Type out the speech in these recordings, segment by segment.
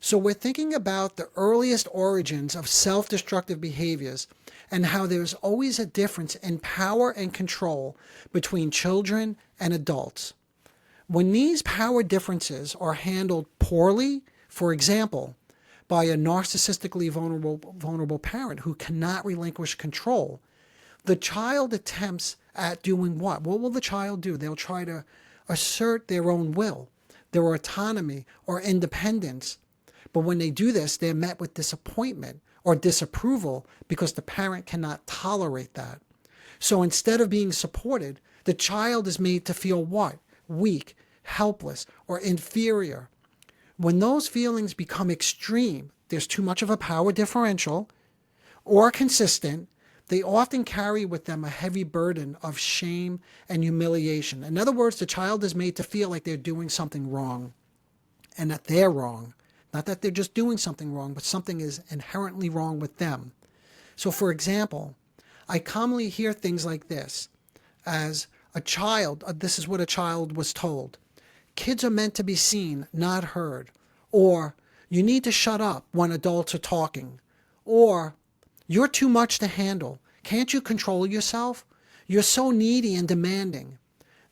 So we're thinking about the earliest origins of self-destructive behaviors and how there's always a difference in power and control between children and adults. When these power differences are handled poorly, for example, by a narcissistically vulnerable parent who cannot relinquish control, the child attempts at doing what? What will the child do? They'll try to assert their own will, their autonomy or independence. But when they do this, they're met with disappointment or disapproval because the parent cannot tolerate that. So instead of being supported, the child is made to feel what? Weak, helpless, or inferior. When those feelings become extreme, there's too much of a power differential, or consistent, they often carry with them a heavy burden of shame and humiliation. In other words, the child is made to feel like they're doing something wrong and that they're wrong. Not that they're just doing something wrong, but something is inherently wrong with them. So for example, I commonly hear things like this. As a child, this is what a child was told. Kids are meant to be seen, not heard. Or, you need to shut up when adults are talking. Or, you're too much to handle. Can't you control yourself? You're so needy and demanding.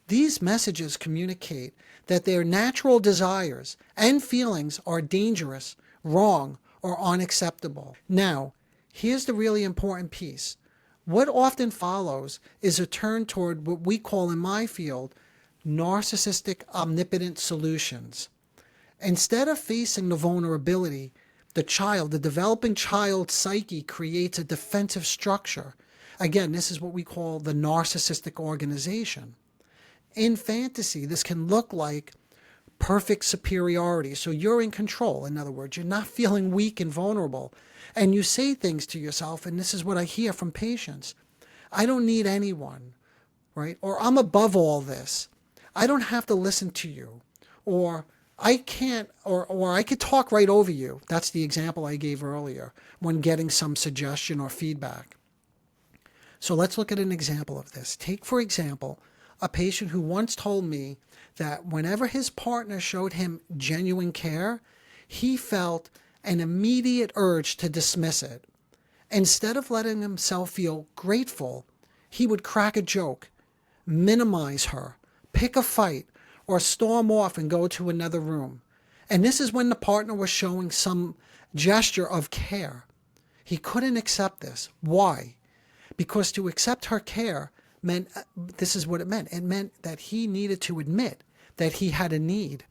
These messages communicate that their natural desires and feelings are dangerous, wrong, or unacceptable. Now, here's the really important piece. What often follows is a turn toward what we call in my field narcissistic omnipotent solutions. Instead of facing the vulnerability, the developing child's psyche creates a defensive structure. Again, this is what we call the narcissistic organization. In fantasy, this can look like perfect superiority. So you're in control. In other words, you're not feeling weak and vulnerable. And you say things to yourself, and this is what I hear from patients. I don't need anyone, right? Or I'm above all this. I don't have to listen to you. Or I can't, or I could talk right over you. That's the example I gave earlier when getting some suggestion or feedback. So let's look at an example of this. Take, for example, a patient who once told me that whenever his partner showed him genuine care, he felt an immediate urge to dismiss it. Instead of letting himself feel grateful, he would crack a joke, minimize her, pick a fight, or storm off and go to another room. And this is when the partner was showing some gesture of care. He couldn't accept this. Why? Because to accept her care meant, this is what it meant. It meant that he needed to admit that he had a need.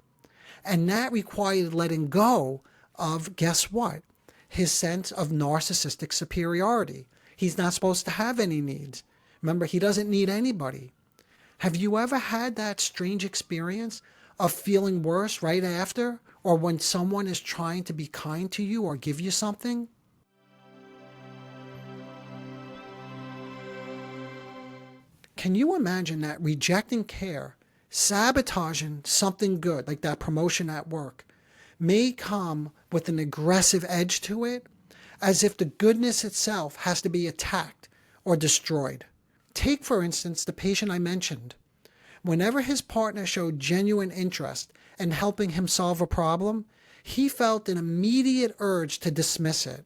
And that required letting go of, guess what? His sense of narcissistic superiority. He's not supposed to have any needs. Remember, he doesn't need anybody. Have you ever had that strange experience of feeling worse right after, or when someone is trying to be kind to you or give you something? Can you imagine that rejecting care, sabotaging something good, like that promotion at work, may come with an aggressive edge to it, as if the goodness itself has to be attacked or destroyed? Take, for instance, the patient I mentioned. Whenever his partner showed genuine interest in helping him solve a problem, he felt an immediate urge to dismiss it.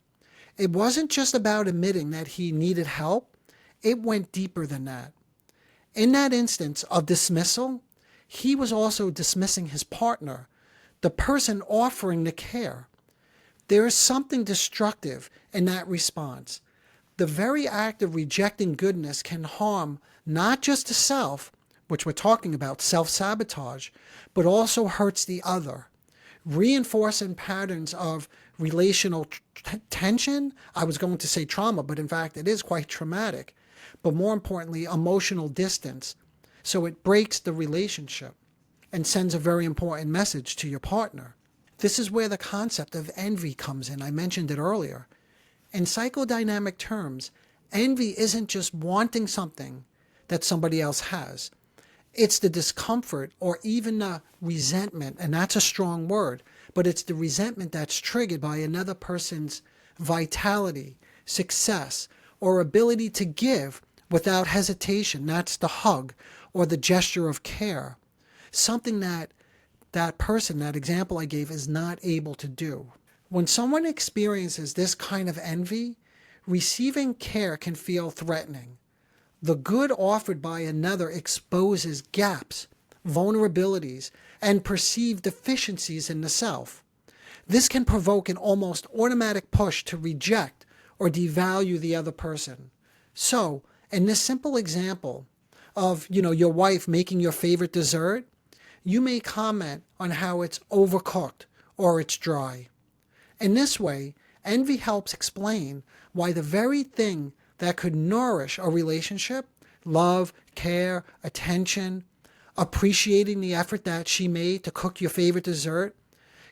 It wasn't just about admitting that he needed help. It went deeper than that. In that instance of dismissal, he was also dismissing his partner, the person offering the care. There is something destructive in that response. The very act of rejecting goodness can harm not just the self, which we're talking about, self-sabotage, but also hurts the other, reinforcing patterns of relational tension. I was going to say trauma, but in fact it is quite traumatic, but more importantly, emotional distance. So it breaks the relationship and sends a very important message to your partner. This is where the concept of envy comes in. I mentioned it earlier. In psychodynamic terms, envy isn't just wanting something that somebody else has. It's the discomfort or even the resentment, and that's a strong word, but it's the resentment that's triggered by another person's vitality, success, or ability to give without hesitation. That's the hug or the gesture of care. Something that that person, that example I gave, is not able to do. When someone experiences this kind of envy, receiving care can feel threatening. The good offered by another exposes gaps, vulnerabilities, and perceived deficiencies in the self. This can provoke an almost automatic push to reject or devalue the other person. So, in this simple example of, your wife making your favorite dessert, you may comment on how it's overcooked or it's dry. In this way, envy helps explain why the very thing that could nourish a relationship, love, care, attention, appreciating the effort that she made to cook your favorite dessert,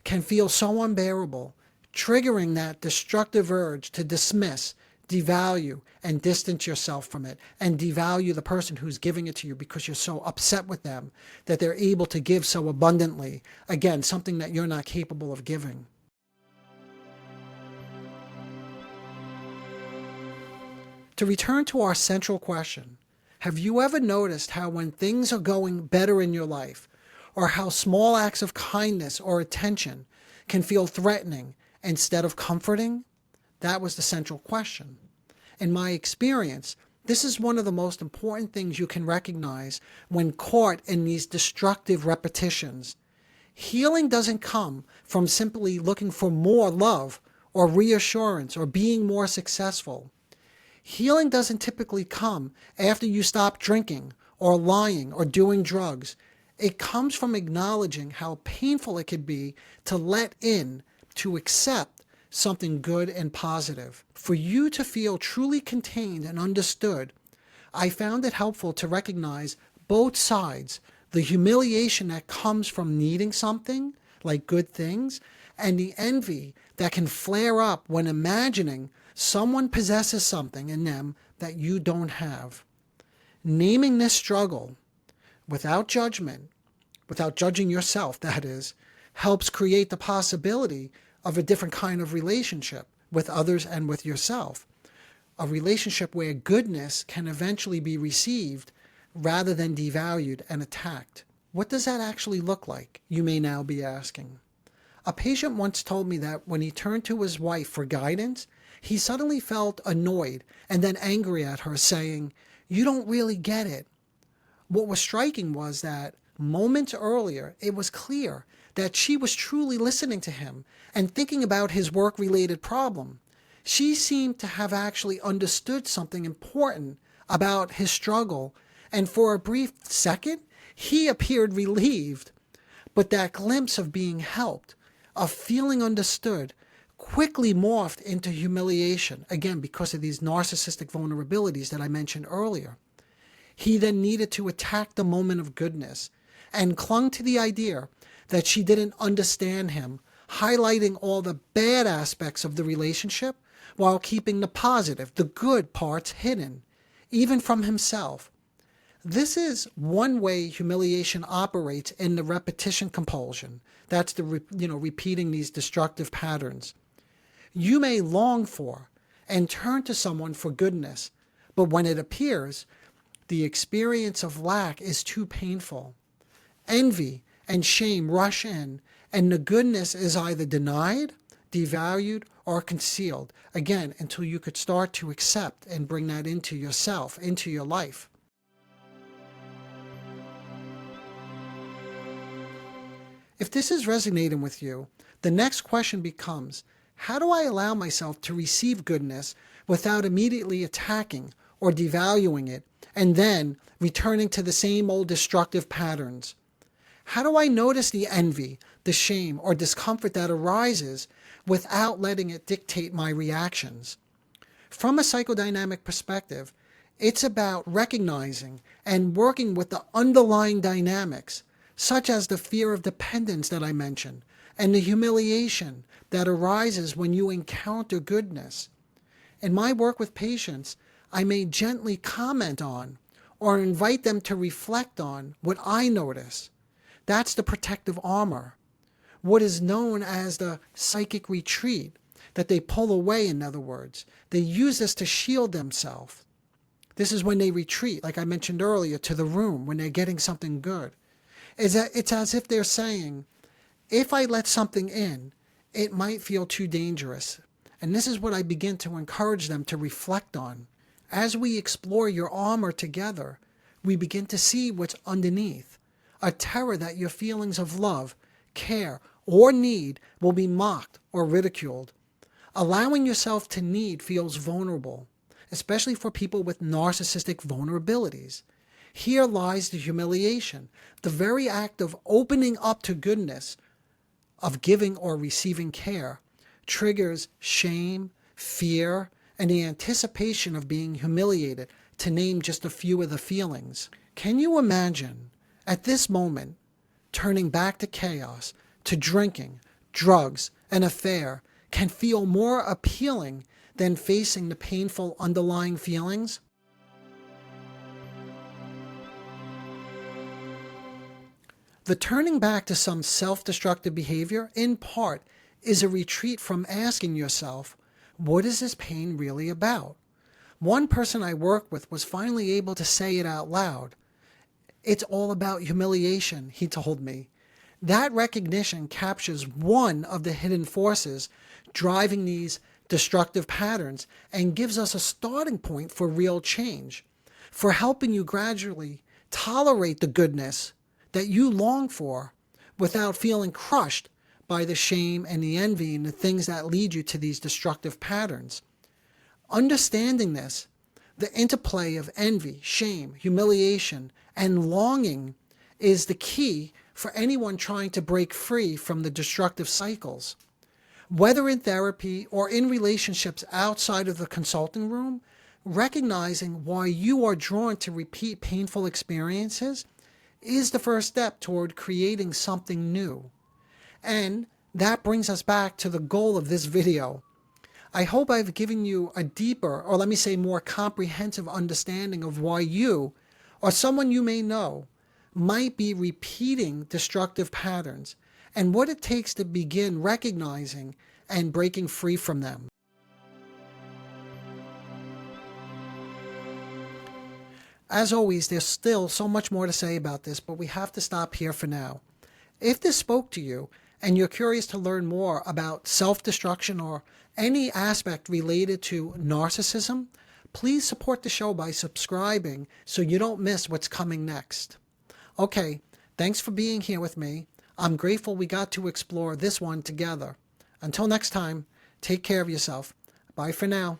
can feel so unbearable, triggering that destructive urge to dismiss, devalue, and distance yourself from it, and devalue the person who's giving it to you because you're so upset with them that they're able to give so abundantly. Again, something that you're not capable of giving. To return to our central question, have you ever noticed how when things are going better in your life, or how small acts of kindness or attention can feel threatening instead of comforting? That was the central question. In my experience, this is one of the most important things you can recognize when caught in these destructive repetitions. Healing doesn't come from simply looking for more love or reassurance or being more successful. Healing doesn't typically come after you stop drinking or lying or doing drugs. It comes from acknowledging how painful it could be to let in, to accept something good and positive. For you to feel truly contained and understood, I found it helpful to recognize both sides, the humiliation that comes from needing something, like good things, and the envy that can flare up when imagining someone possesses something in them that you don't have. Naming this struggle without judgment, without judging yourself, that is, helps create the possibility of a different kind of relationship with others and with yourself. A relationship where goodness can eventually be received rather than devalued and attacked. What does that actually look like, you may now be asking? A patient once told me that when he turned to his wife for guidance, he suddenly felt annoyed and then angry at her, saying, "You don't really get it." What was striking was that moments earlier, it was clear that she was truly listening to him and thinking about his work-related problem. She seemed to have actually understood something important about his struggle, and for a brief second, he appeared relieved. But that glimpse of being helped, of feeling understood, quickly morphed into humiliation, again because of these narcissistic vulnerabilities that I mentioned earlier. He then needed to attack the moment of goodness and clung to the idea that she didn't understand him, highlighting all the bad aspects of the relationship while keeping the positive, the good parts hidden, even from himself. This is one way humiliation operates in the repetition compulsion. That's the repeating these destructive patterns. You may long for and turn to someone for goodness, but when it appears, the experience of lack is too painful. Envy and shame rush in, and the goodness is either denied, devalued, or concealed, again, until you could start to accept and bring that into yourself, into your life. If this is resonating with you, the next question becomes, how do I allow myself to receive goodness without immediately attacking or devaluing it, and then returning to the same old destructive patterns? How do I notice the envy, the shame, or discomfort that arises without letting it dictate my reactions? From a psychodynamic perspective, it's about recognizing and working with the underlying dynamics, such as the fear of dependence that I mentioned, and the humiliation that arises when you encounter goodness. In my work with patients, I may gently comment on or invite them to reflect on what I notice. That's the protective armor, what is known as the psychic retreat, that they pull away, in other words. They use this to shield themselves. This is when they retreat, like I mentioned earlier, to the room when they're getting something good. It's as if they're saying, if I let something in, it might feel too dangerous. And this is what I begin to encourage them to reflect on. As we explore your armor together, we begin to see what's underneath. A terror that your feelings of love, care, or need will be mocked or ridiculed. Allowing yourself to need feels vulnerable, especially for people with narcissistic vulnerabilities. Here lies the humiliation, the very act of opening up to goodness, of giving or receiving care, triggers shame, fear, and the anticipation of being humiliated, to name just a few of the feelings. Can you imagine, at this moment, turning back to chaos, to drinking, drugs, and affair can feel more appealing than facing the painful underlying feelings? The turning back to some self-destructive behavior, in part, is a retreat from asking yourself, what is this pain really about? One person I work with was finally able to say it out loud. It's all about humiliation, he told me. That recognition captures one of the hidden forces driving these destructive patterns and gives us a starting point for real change, for helping you gradually tolerate the goodness that you long for without feeling crushed by the shame and the envy and the things that lead you to these destructive patterns. Understanding this, the interplay of envy, shame, humiliation, and longing is the key for anyone trying to break free from the destructive cycles. Whether in therapy or in relationships outside of the consulting room, recognizing why you are drawn to repeat painful experiences is the first step toward creating something new. And that brings us back to the goal of this video. I hope I've given you a deeper, or let me say more comprehensive understanding of why you, or someone you may know, might be repeating destructive patterns and what it takes to begin recognizing and breaking free from them. As always, there's still so much more to say about this, but we have to stop here for now. If this spoke to you and you're curious to learn more about self-destruction or any aspect related to narcissism, please support the show by subscribing so you don't miss what's coming next. Okay, thanks for being here with me. I'm grateful we got to explore this one together. Until next time, take care of yourself. Bye for now.